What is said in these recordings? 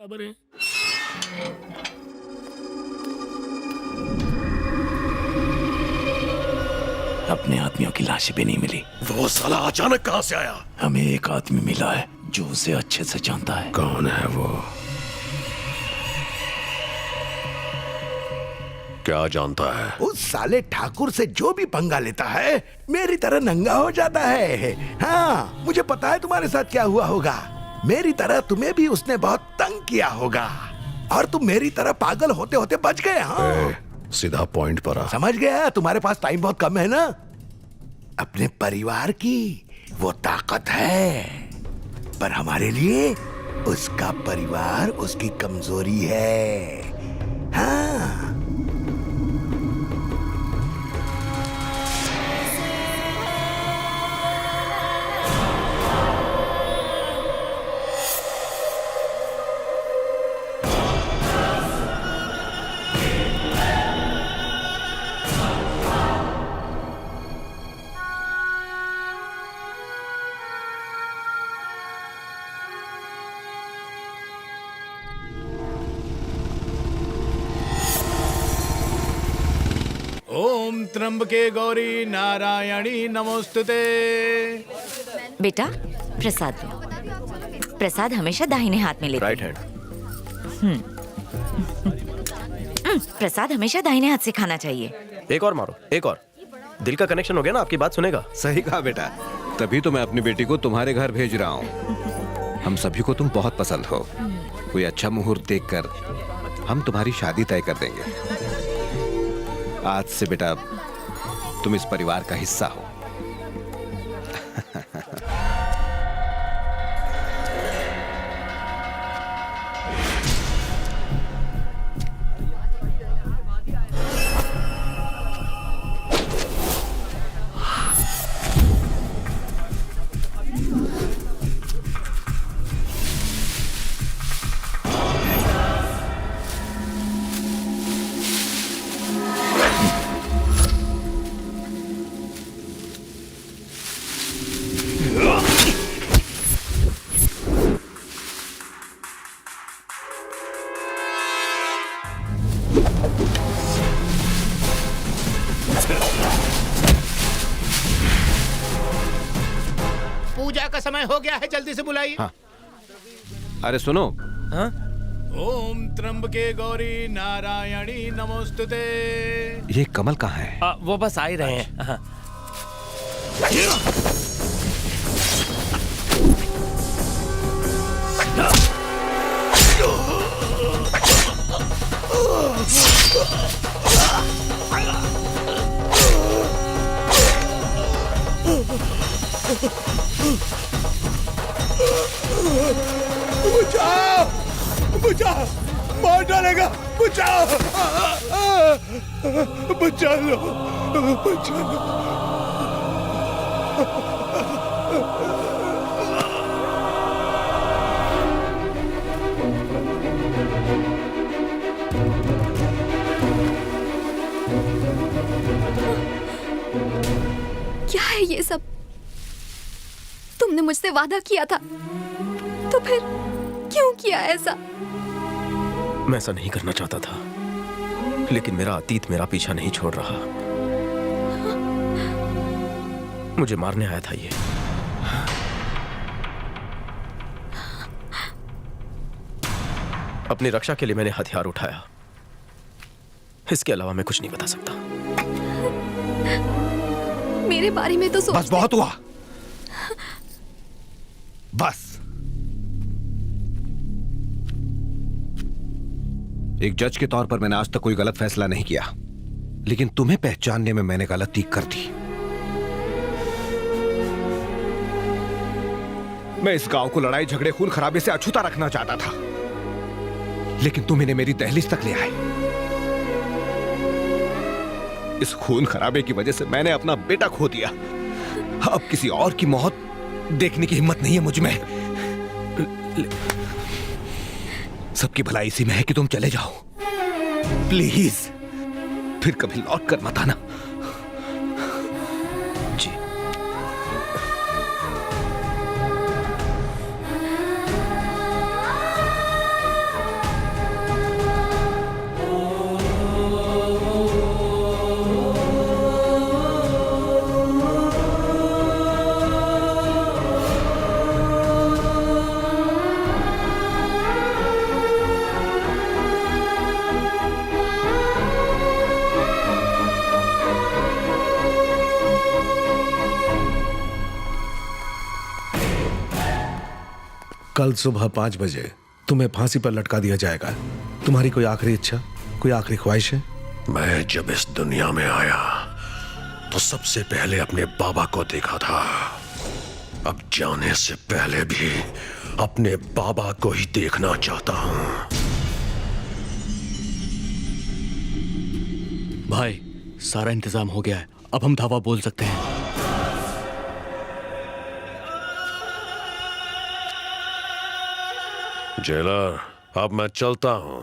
खबर है। अपने आदमियों की लाशें भी नहीं मिली। वो साला अचानक कहां से आया? हमें एक आदमी मिला है जो उसे अच्छे से जानता है। कौन है वो? क्या जानता है? उस साले ठाकुर से जो भी पंगा लेता है मेरी तरह नंगा हो जाता है। हाँ, मुझे पता है तुम्हारे साथ क्या हुआ होगा। मेरी तरह तुम्हें भी उसने बहुत तंग किया होगा और तुम मेरी तरह पागल होते होते बच गए। हाँ, सीधा पॉइंट पर आ। समझ गया। तुम्हारे पास टाइम बहुत कम है ना। अपने परिवार की वो ताकत है, पर हमारे लिए उसका परिवार उसकी कमजोरी है। हाँ, ओम त्र्यंबके गौरी नारायणी नमोस्तुते। बेटा प्रसाद लो। प्रसाद हमेशा दाहिने हाथ में लेते। Right hand. प्रसाद हमेशा दाहिने हाथ से खाना चाहिए। एक और मारो, एक और। दिल का कनेक्शन हो गया ना, आपकी बात सुनेगा। सही कहा बेटा, तभी तो मैं अपनी बेटी को तुम्हारे घर भेज रहा हूँ। हम सभी को तुम बहुत पसंद हो। कोई अच्छा मुहूर्त देखकर हम तुम्हारी शादी तय कर देंगे। आज से बेटा तुम इस परिवार का हिस्सा हो। पूजा का समय हो गया है, जल्दी से बुलाइए। हाँ। अरे सुनो। हाँ? ओम त्र्यंबके गौरी नारायणी नमोस्तुते। ये कमल कहाँ है? वो बस आ ही रहे हैं। हाँ। बचाओ, बचाओ, मार डालेगा। बचाओ, बचा लो, बचा लो। क्या है ये सब? तुमने मुझसे वादा किया था, तो फिर क्यों किया ऐसा? मैं ऐसा नहीं करना चाहता था, लेकिन मेरा अतीत मेरा पीछा नहीं छोड़ रहा। मुझे मारने आया था ये। अपनी रक्षा के लिए मैंने हथियार उठाया। इसके अलावा मैं कुछ नहीं बता सकता। मेरे बारे में तो सोच। बस बहुत हुआ। बस एक जज के तौर पर मैंने आज तक कोई गलत फैसला नहीं किया, लेकिन तुम्हें पहचानने में मैंने गलती कर दी। मैं इस गांव को लड़ाई झगड़े खून खराबे से अछूता रखना चाहता था, लेकिन तुम इन्हें मेरी दहलीज तक ले आए। इस खून खराबे की वजह से मैंने अपना बेटा खो दिया। अब किसी और की मौत देखने की हिम्मत नहीं है मुझ में। सबकी भलाई इसी में है कि तुम चले जाओ, प्लीज। फिर कभी लौट कर मत आना। जी। कल सुबह 5 बजे तुम्हें फांसी पर लटका दिया जाएगा। तुम्हारी कोई आखिरी इच्छा, कोई आखिरी ख्वाहिश है? मैं जब इस दुनिया में आया तो सबसे पहले अपने बाबा को देखा था। अब जाने से पहले भी अपने बाबा को ही देखना चाहता हूं। भाई, सारा इंतजाम हो गया है, अब हम धावा बोल सकते हैं। जेलर, अब मैं चलता हूं।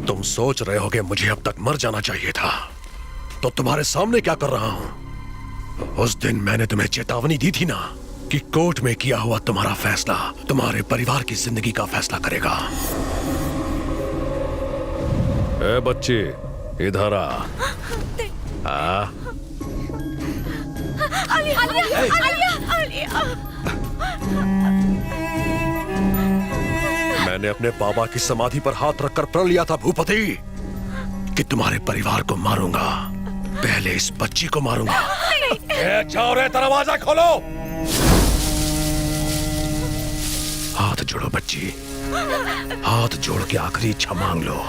तुम सोच रहे हो कि मुझे अब तक मर जाना चाहिए था, तो तुम्हारे सामने क्या कर रहा हूं। उस दिन मैंने तुम्हें चेतावनी दी थी ना कि कोर्ट में किया हुआ तुम्हारा फैसला तुम्हारे परिवार की जिंदगी का फैसला करेगा। ए बच्ची, इधर आ। मैंने अपने बाबा की समाधि पर हाथ रखकर प्रण लिया था भूपति कि तुम्हारे परिवार को मारूंगा, पहले इस बच्ची को मारूंगा। जाओ रे, दरवाजा खोलो। हाथ जोड़ो बच्ची, हाथ जोड़ के आखिरी इच्छा मांग लो।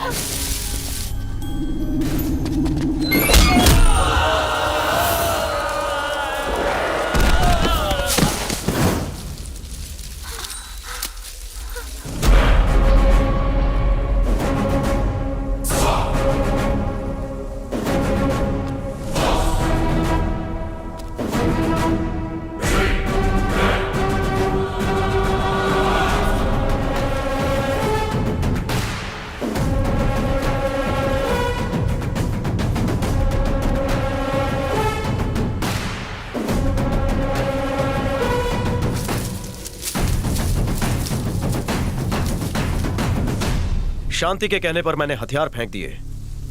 शांति के कहने पर मैंने हथियार फेंक दिए,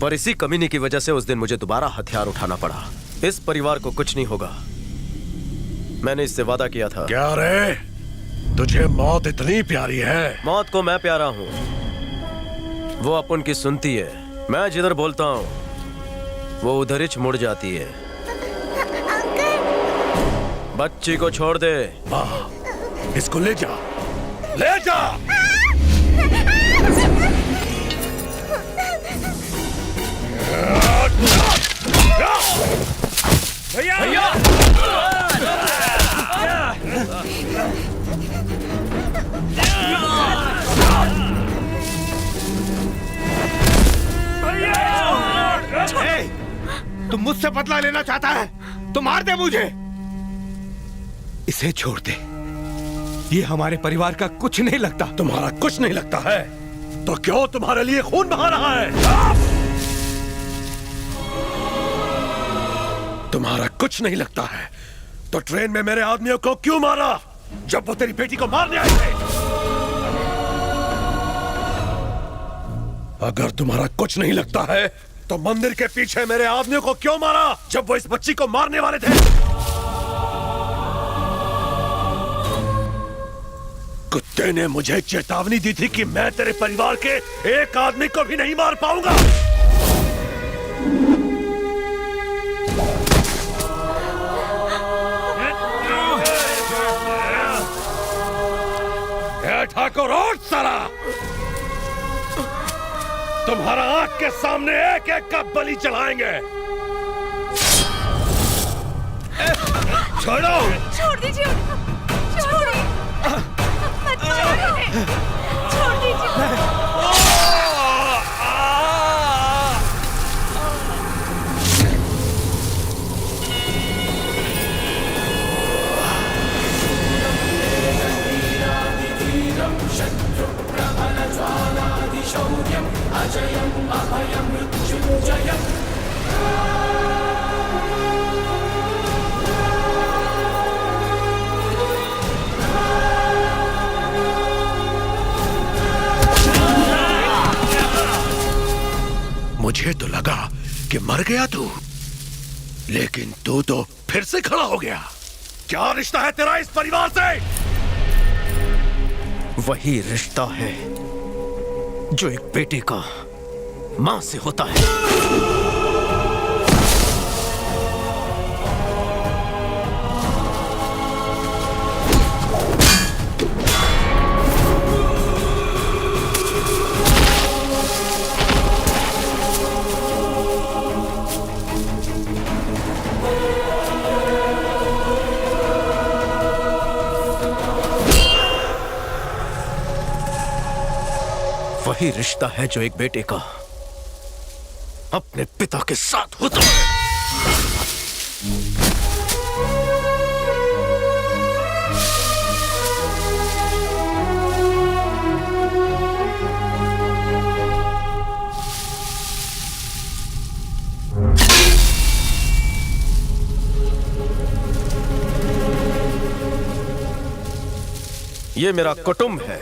पर इसी कमीनी की वजह से उस दिन मुझे दोबारा हथियार उठाना पड़ा। इस परिवार को कुछ नहीं होगा, मैंने इससे वादा किया था। क्या रे, तुझे मौत इतनी प्यारी है? मौत को मैं प्यारा हूं, वो अपन की सुनती है। मैं जिधर बोलता हूं वो उधर ही मुड़ जाती है। बच्ची को छोड़ दे। इसको ले जा, ले जा। भैया, भैया! तुम मुझसे बदला लेना चाहता है तो मार दे मुझे। इसे छोड़ दे, ये हमारे परिवार का कुछ नहीं लगता। तुम्हारा कुछ नहीं लगता है तो क्यों तुम्हारे लिए खून बहा रहा है? तुम्हारा कुछ नहीं लगता है तो ट्रेन में मेरे आदमियों को क्यों मारा जब वो तेरी बेटी को मारने आए थे? अगर तुम्हारा कुछ नहीं लगता है तो मंदिर के पीछे मेरे आदमियों को क्यों मारा जब वो इस बच्ची को मारने वाले थे? कुत्ते ने मुझे चेतावनी दी थी कि मैं तेरे परिवार के एक आदमी को भी नहीं मार पाऊंगा। ठाकुर और साला, तुम्हारा आंख के सामने एक एक का बलि चढ़ाएंगे। छोड़ो, छोड़ दीजिए, छोड़िए, मत छोड़िए, छोड़ दीजिए। मुझे तो लगा कि मर गया तू, लेकिन तू तो फिर से खड़ा हो गया। क्या रिश्ता है तेरा इस परिवार से? वही रिश्ता है जो एक बेटे का मां से होता है। वही रिश्ता है जो एक बेटे का अपने पिता के साथ होता है। ये मेरा कुटुंब है,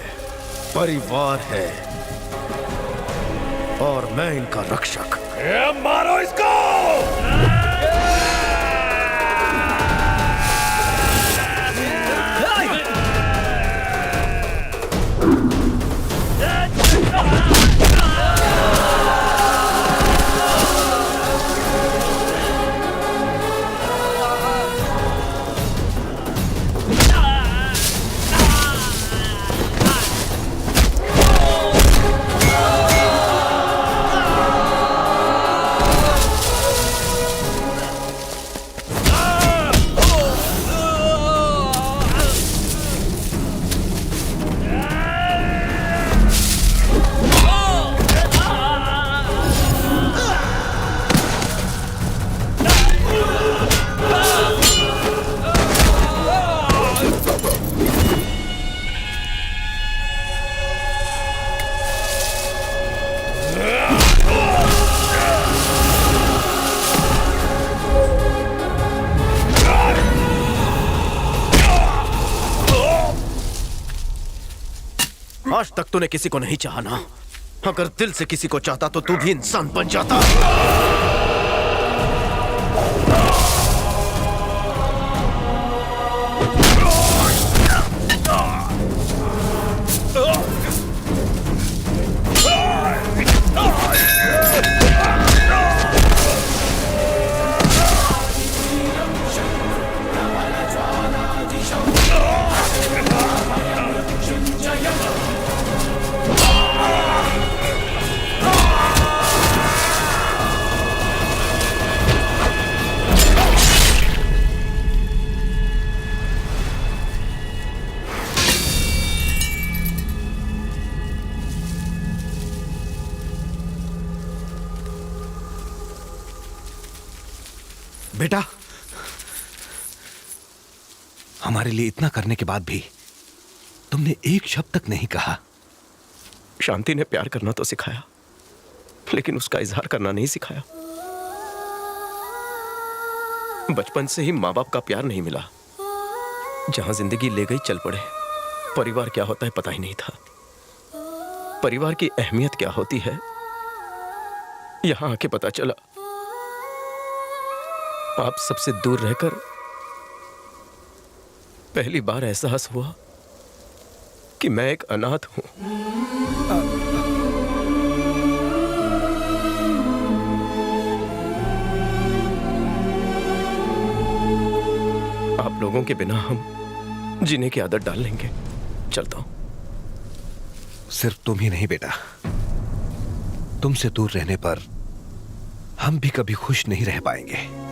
परिवार है, और मैं इनका रक्षक। मारो इसको! आज तक तूने किसी को नहीं चाहा ना? अगर दिल से किसी को चाहता तो तू भी इंसान बन जाता। बेटा, हमारे लिए इतना करने के बाद भी तुमने एक शब्द तक नहीं कहा। शांति ने प्यार करना तो सिखाया, लेकिन उसका इजहार करना नहीं सिखाया। बचपन से ही माँ बाप का प्यार नहीं मिला। जहां जिंदगी ले गई चल पड़े। परिवार क्या होता है पता ही नहीं था। परिवार की अहमियत क्या होती है यहां आके पता चला। आप सबसे दूर रहकर पहली बार एहसास हुआ कि मैं एक अनाथ हूं। आप लोगों के बिना हम जीने की आदत डाल लेंगे। चलता हूं। सिर्फ तुम ही नहीं बेटा, तुमसे दूर रहने पर हम भी कभी खुश नहीं रह पाएंगे।